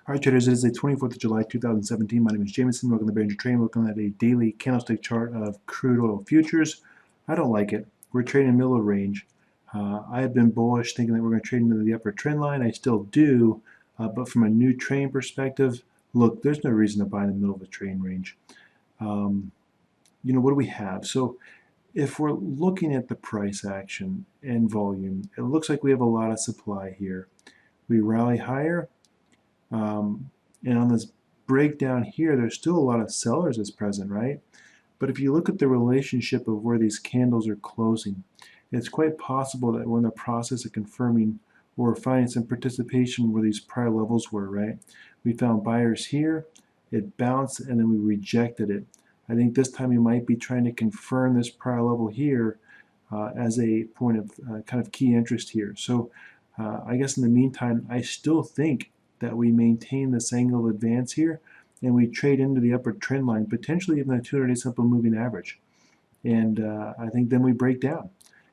All right, traders, it is the 24th of July, 2017. My name is Jameson. Welcome to Behringer Trading. We're looking at a daily candlestick chart of crude oil futures. I don't like it. We're trading middle of range. I have been bullish, thinking that we're going to trade into the upper trend line. I still do, but from a new trading perspective, look, there's no reason to buy in the middle of the trading range. What do we have? So if we're looking at the price action and volume, it looks like we have a lot of supply here. We rally higher. And on this breakdown here, there's still a lot of sellers that's present, right? But if you look at the relationship of where these candles are closing, it's quite possible that we're in the process of confirming or finding some participation where these prior levels were, right? We found buyers here, it bounced, and then we rejected it. I think this time we might be trying to confirm this prior level here as a point of kind of key interest here. So I guess in the meantime, I still think that we maintain this angle of advance here and we trade into the upper trend line, potentially even the 200-day simple moving average. And I think then we break down.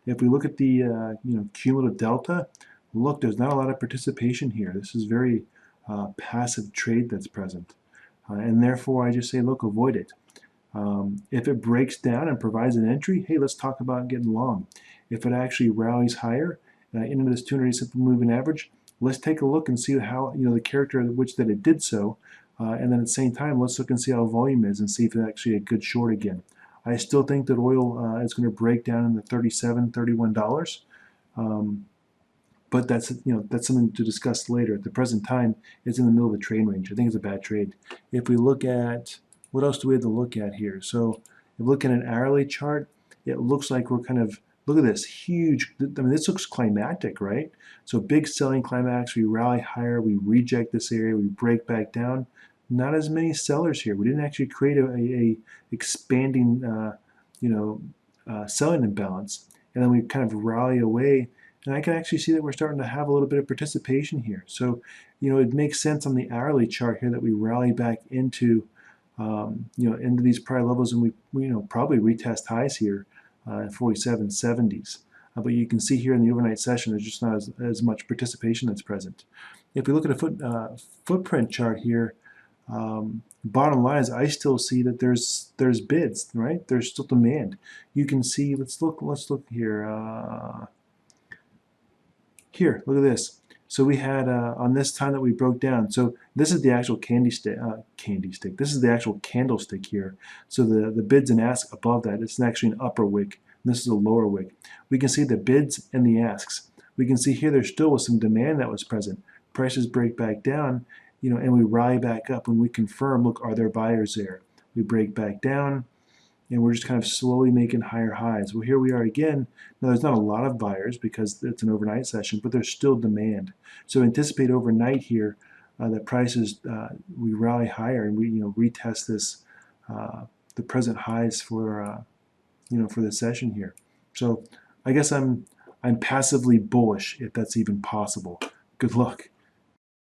If we look at the cumulative delta, look, there's not a lot of participation here. This is very passive trade that's present. And therefore, I just say, look, avoid it. If it breaks down and provides an entry, hey, let's talk about getting long. If it actually rallies higher into this 200-day simple moving average, let's take a look and see how, the character of which that it did so. And then at the same time, let's look and see how volume is and see if it's actually a good short again. I still think that oil is going to break down in the $37, $31. But that's something to discuss later. At the present time, it's in the middle of the trade range. I think it's a bad trade. If we look at, what else do we have to look at here? So if we look at an hourly chart, it looks like we're kind of, look at this huge, this looks climactic, right? So big selling climax, we rally higher, we reject this area, we break back down. Not as many sellers here. We didn't actually create a expanding, selling imbalance. And then we kind of rally away. And I can actually see that we're starting to have a little bit of participation here. So, it makes sense on the hourly chart here that we rally back into, into these prior levels, and we probably retest highs here. 47.70s. But you can see here in the overnight session, there's just not as much participation that's present. If we look at a footprint chart here, bottom line is I still see that there's bids, right? There's still demand. You can see, let's look here. Here, look at this. So we had on this time that we broke down. So this is the actual candy stick. This is the actual candlestick here. So the bids and asks above that, it's actually an upper wick. And this is a lower wick. We can see the bids and the asks. We can see here there still was some demand that was present. Prices break back down, and we rally back up when we confirm, look, are there buyers there? We break back down, and we're just kind of slowly making higher highs. Well, here we are again. Now, there's not a lot of buyers because it's an overnight session, but there's still demand. So anticipate overnight here that prices, we rally higher and we retest this, the present highs for the session here. So I guess I'm passively bullish, if that's even possible. Good luck.